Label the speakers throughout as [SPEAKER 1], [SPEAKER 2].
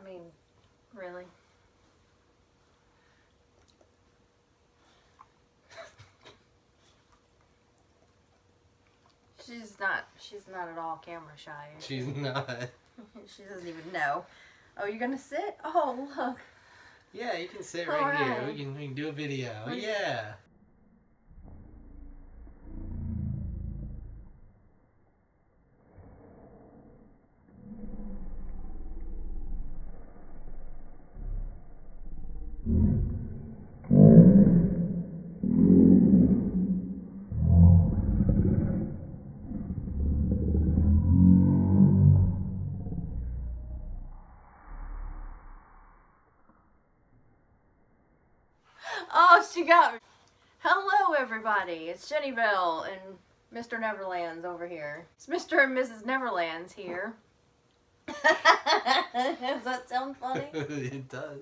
[SPEAKER 1] I mean, really. She's not at all camera shy.
[SPEAKER 2] She's not.
[SPEAKER 1] She doesn't even know. Oh, you're gonna sit? Oh, look.
[SPEAKER 2] Yeah, you can sit
[SPEAKER 1] All
[SPEAKER 2] right here.
[SPEAKER 1] right.
[SPEAKER 2] We can do a video. Yeah.
[SPEAKER 1] Oh, she got me. Hello, everybody. It's Jenny Bell and Mr. Neverlands over here. It's Mr. and Mrs. Neverlands here. Does that sound funny?
[SPEAKER 2] It does.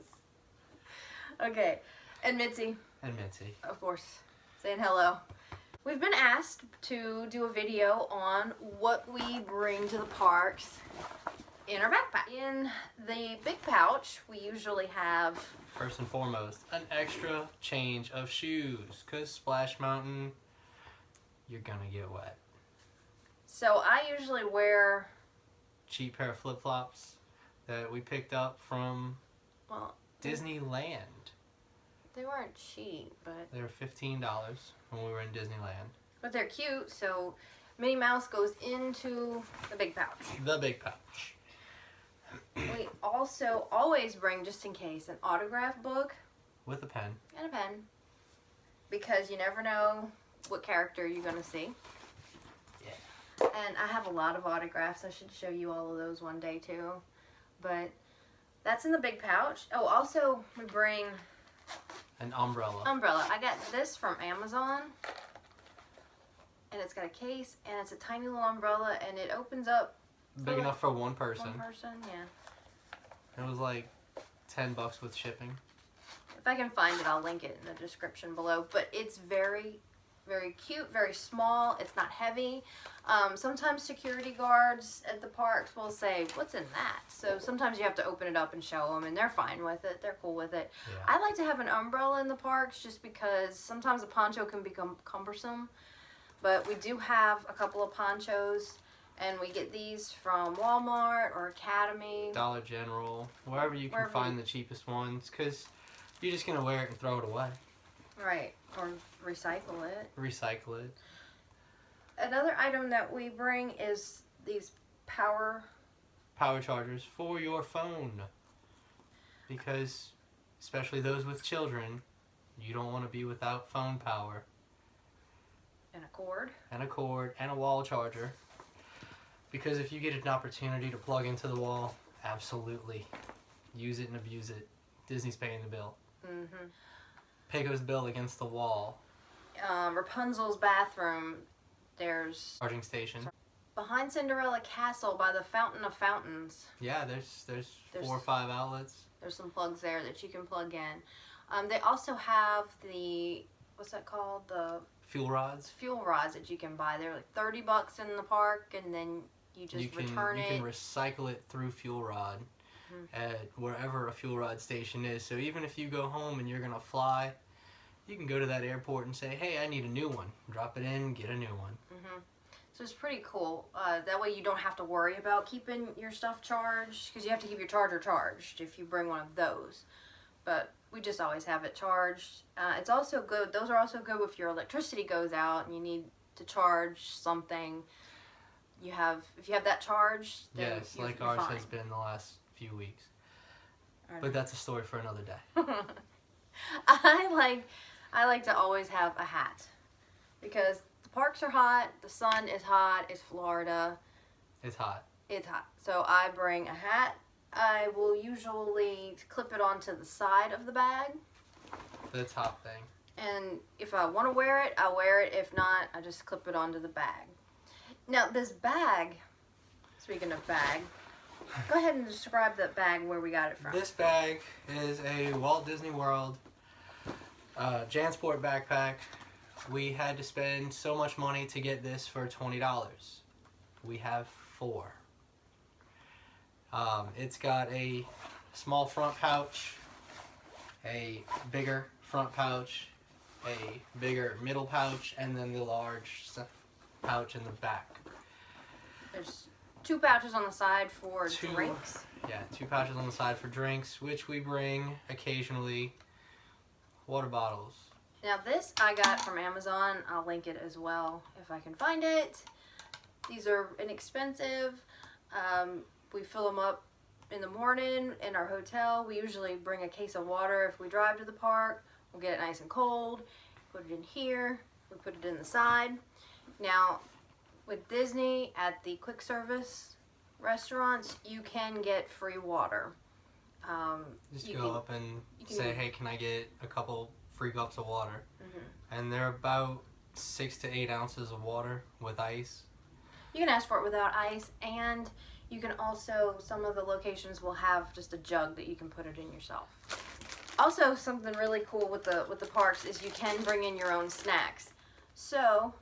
[SPEAKER 1] Okay. And Mitzi.
[SPEAKER 2] And Mitzi.
[SPEAKER 1] Of course. Saying hello. We've been asked to do a video on what we bring to the parks in our backpack. In the big pouch, we usually have...
[SPEAKER 2] First and foremost, an extra change of shoes. Because Splash Mountain, you're going to get wet.
[SPEAKER 1] So I usually wear...
[SPEAKER 2] Cheap pair of flip-flops that we picked up from Disneyland.
[SPEAKER 1] They weren't cheap, but...
[SPEAKER 2] They were $15 when we were in Disneyland.
[SPEAKER 1] But they're cute, so Minnie Mouse goes into the big pouch.
[SPEAKER 2] The big pouch.
[SPEAKER 1] We also always bring, just in case, an autograph book.
[SPEAKER 2] With a pen.
[SPEAKER 1] And a pen. Because you never know what character you're going to see.
[SPEAKER 2] Yeah.
[SPEAKER 1] And I have a lot of autographs. I should show you all of those one day, too. But that's in the big pouch. Oh, also, we bring...
[SPEAKER 2] An umbrella.
[SPEAKER 1] Umbrella. I got this from Amazon. And it's got a case, and it's a tiny little umbrella, and it opens up.
[SPEAKER 2] Big enough for one person.
[SPEAKER 1] One person, yeah.
[SPEAKER 2] It was like $10 with shipping.
[SPEAKER 1] If I can find it, I'll link it in the description below. But it's very, very cute, very small. It's not heavy. Sometimes security guards at the parks will say, "What's in that?" So sometimes you have to open it up and show them, and they're fine with it. They're cool with it.
[SPEAKER 2] Yeah.
[SPEAKER 1] I like to have an umbrella in the parks just because sometimes a poncho can become cumbersome. But we do have a couple of ponchos, and we get these from Walmart or Academy.
[SPEAKER 2] Dollar General, wherever you can find the cheapest ones, because you're just going to wear it and throw it away.
[SPEAKER 1] Right, or recycle it.
[SPEAKER 2] Recycle it.
[SPEAKER 1] Another item that we bring is these power
[SPEAKER 2] chargers for your phone. Because, especially those with children, you don't want to be without phone power.
[SPEAKER 1] And a cord.
[SPEAKER 2] And a cord and a wall charger. Because if you get an opportunity to plug into the wall, absolutely. Use it and abuse it. Disney's paying the bill.
[SPEAKER 1] Mm-hmm.
[SPEAKER 2] Pay goes the bill against the wall.
[SPEAKER 1] Rapunzel's bathroom, there's...
[SPEAKER 2] Charging station.
[SPEAKER 1] Behind Cinderella Castle by the Fountain of Fountains.
[SPEAKER 2] Yeah, there's 4 or 5 outlets.
[SPEAKER 1] There's some plugs there that you can plug in. They also have the... What's that called? The...
[SPEAKER 2] Fuel rods?
[SPEAKER 1] Fuel rods that you can buy. They're like $30 in the park, and then you just return it.
[SPEAKER 2] You can recycle it through fuel rod at wherever a fuel rod station is. So even if you go home and you're going to fly, you can go to that airport and say, "Hey, I need a new one." Drop it in, get a new one.
[SPEAKER 1] So it's pretty cool. That way you don't have to worry about keeping your stuff charged, because you have to keep your charger charged if you bring one of those. But we just always have it charged. It's also good. Those are also good if your electricity goes out and you need to charge something. If you have that charged, then
[SPEAKER 2] yes, like ours has been the last few weeks. But that's a story for another day.
[SPEAKER 1] I like to always have a hat, because the parks are hot, the sun is hot, it's Florida.
[SPEAKER 2] It's hot.
[SPEAKER 1] It's hot. So I bring a hat. I will usually clip it onto the side of the bag.
[SPEAKER 2] The top thing.
[SPEAKER 1] And if I want to wear it, I wear it. If not, I just clip it onto the bag. Now, this bag, speaking of bag, go ahead and describe that bag, where we got it from.
[SPEAKER 2] This bag is a Walt Disney World JanSport backpack. We had to spend so much money to get this for $20. We have 4. It's got a small front pouch, a bigger front pouch, a bigger middle pouch, and then the large pouch in the back.
[SPEAKER 1] There's 2 pouches on the side for
[SPEAKER 2] Two.
[SPEAKER 1] drinks.
[SPEAKER 2] Yeah, 2 pouches on the side for drinks, which we bring occasionally. Water bottles.
[SPEAKER 1] Now this I got from Amazon. I'll link it as well if I can find it. These are inexpensive. We fill them up in the morning in our hotel. We usually bring a case of water if we drive to the park. We'll get it nice and cold. Put it in here. We put it in the side. Now with Disney at the quick service restaurants, you can get free water.
[SPEAKER 2] Just go up and say, hey, can I get a couple free cups of water? And they're about 6 to 8 ounces of water with ice.
[SPEAKER 1] You can ask for it without ice, and you can also, some of the locations will have just a jug that you can put it in yourself. Also, something really cool with the parks is you can bring in your own snacks. So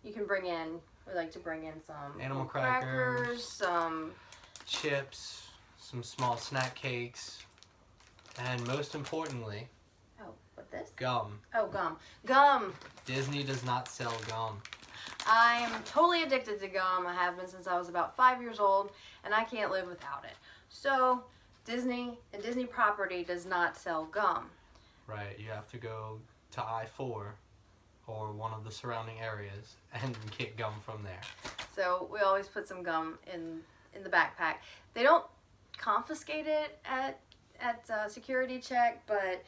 [SPEAKER 1] you can bring in, we like to bring in some
[SPEAKER 2] animal crackers,
[SPEAKER 1] some
[SPEAKER 2] chips, some small snack cakes, and most importantly,
[SPEAKER 1] what's this?
[SPEAKER 2] gum.
[SPEAKER 1] Oh, gum. Gum!
[SPEAKER 2] Disney does not sell gum.
[SPEAKER 1] I am totally addicted to gum. I have been since I was about 5 years old, and I can't live without it. So, Disney and Disney property does not sell gum.
[SPEAKER 2] Right, you have to go to I-4 or one of the surrounding areas and get gum from there.
[SPEAKER 1] So, we always put some gum in the backpack. They don't confiscate it at security check, but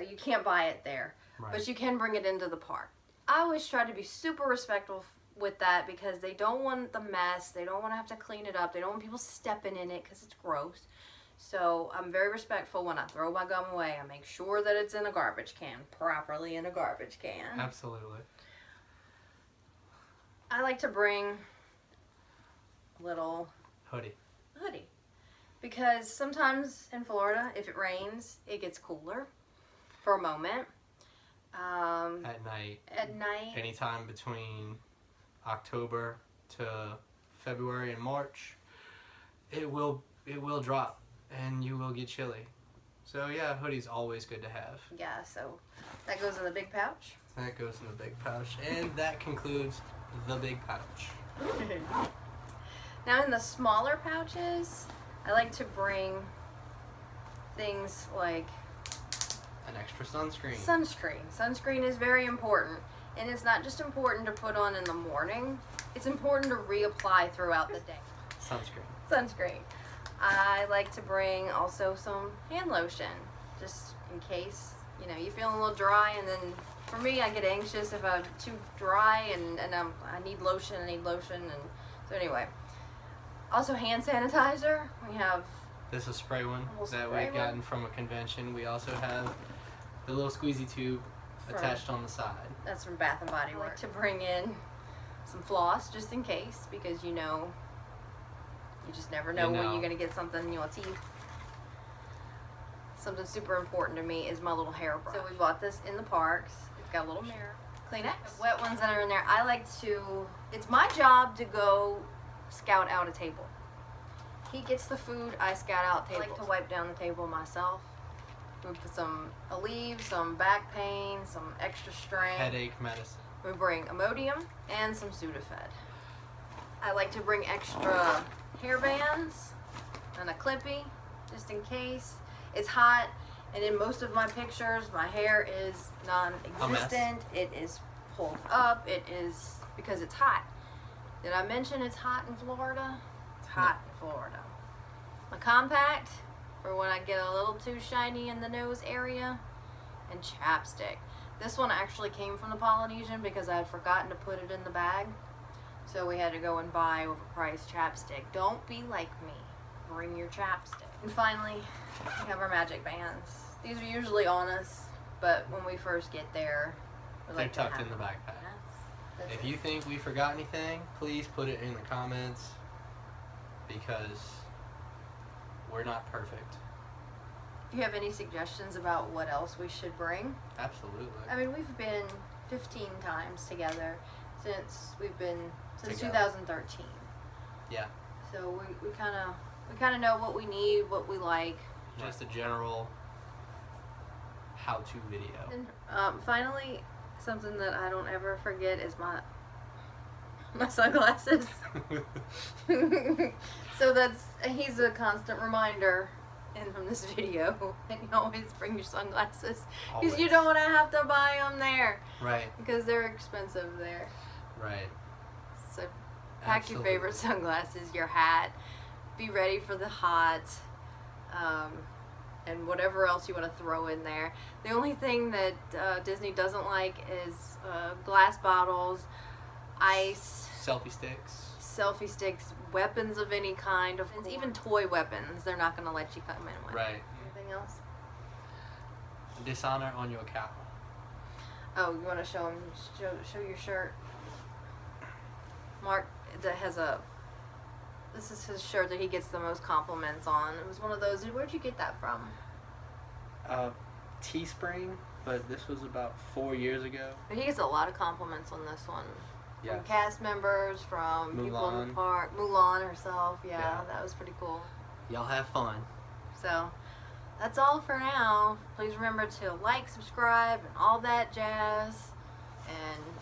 [SPEAKER 1] you can't buy it there.
[SPEAKER 2] Right.
[SPEAKER 1] But you can bring it into the park. I always try to be super respectful with that because they don't want the mess. They don't want to have to clean it up. They don't want people stepping in it because it's gross. So I'm very respectful when I throw my gum away. I make sure that it's in a garbage can, properly in a garbage can.
[SPEAKER 2] Absolutely.
[SPEAKER 1] I like to bring a little
[SPEAKER 2] hoodie.
[SPEAKER 1] Because sometimes in Florida, if it rains, it gets cooler for a moment.
[SPEAKER 2] At night. Anytime between October to February and March, it will drop and you will get chilly. So yeah, hoodie's always good to have.
[SPEAKER 1] Yeah, so that goes in the big pouch.
[SPEAKER 2] That goes in the big pouch, and that concludes the big pouch.
[SPEAKER 1] Now in the smaller pouches, I like to bring things like
[SPEAKER 2] an extra sunscreen.
[SPEAKER 1] Sunscreen is very important, and it's not just important to put on in the morning. It's important to reapply throughout the day. Sunscreen. I like to bring also some hand lotion, just in case, you're feeling a little dry, and then for me, I get anxious if I'm too dry, and I need lotion, and so anyway. Also hand sanitizer. We have
[SPEAKER 2] this is a spray one that we've gotten from a convention. We also have the little squeezy tube attached on the side.
[SPEAKER 1] That's from Bath and Body Works. I like to bring in some floss just in case, because you just never know when you're going to get something in your teeth. Something super important to me is my little hairbrush. So we bought this in the parks. It's got a little mirror. Kleenex. The wet ones that are in there, it's my job to go scout out a table. He gets the food, I scout out tables. I like to wipe down the table myself. We put some Aleve, some back pain, some extra strength.
[SPEAKER 2] Headache medicine.
[SPEAKER 1] We bring Imodium and some Sudafed. I like to bring extra hair bands and a clippy, just in case. It's hot, and in most of my pictures, my hair is non-existent. It is pulled up. It is because it's hot. Did I mention it's hot in Florida? It's hot in Florida. My compact, for when I get a little too shiny in the nose area, and chapstick. This one actually came from the Polynesian because I had forgotten to put it in the bag. So we had to go and buy overpriced chapstick. Don't be like me. Bring your chapstick. And finally, we have our magic bands. These are usually on us, but when we first get there,
[SPEAKER 2] they're tucked in the backpack. If you think we forgot anything, please put it in the comments, because we're not perfect.
[SPEAKER 1] If you have any suggestions about what else we should bring.
[SPEAKER 2] Absolutely.
[SPEAKER 1] I mean, we've been 15 times together since 2013.
[SPEAKER 2] Yeah.
[SPEAKER 1] So we kind of we kind of know what we need, what we like.
[SPEAKER 2] Just a general how-to video.
[SPEAKER 1] And finally, something that I don't ever forget is my sunglasses. So he's a constant reminder from this video. And you always bring your sunglasses because you don't want to have to buy them there.
[SPEAKER 2] Right.
[SPEAKER 1] Because they're expensive there.
[SPEAKER 2] Right.
[SPEAKER 1] So pack your favorite sunglasses, your hat. Be ready for the hot. And whatever else you want to throw in there. The only thing that Disney doesn't like is glass bottles, ice,
[SPEAKER 2] selfie sticks,
[SPEAKER 1] weapons of any kind, even toy weapons. They're not going to let you come in with.
[SPEAKER 2] Right.
[SPEAKER 1] Anything else?
[SPEAKER 2] Dishonor on your cow.
[SPEAKER 1] Oh, you want to show him? Show your shirt. Mark that has this is his shirt that he gets the most compliments on. It was one of those. Where'd you get that from?
[SPEAKER 2] Teespring, but this was about 4 years ago.
[SPEAKER 1] But he gets a lot of compliments on this one.
[SPEAKER 2] Yes.
[SPEAKER 1] From cast members, from people in the
[SPEAKER 2] Mulan.
[SPEAKER 1] park. Mulan herself. Yeah,
[SPEAKER 2] Yeah.
[SPEAKER 1] that was pretty cool.
[SPEAKER 2] Y'all have fun.
[SPEAKER 1] So, that's all for now. Please remember to like, subscribe, and all that jazz. And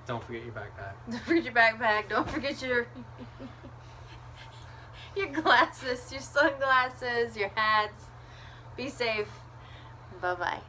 [SPEAKER 2] Don't forget your backpack.
[SPEAKER 1] don't forget your backpack. Don't forget your your glasses, your sunglasses, your hats. Be safe. Bye-bye.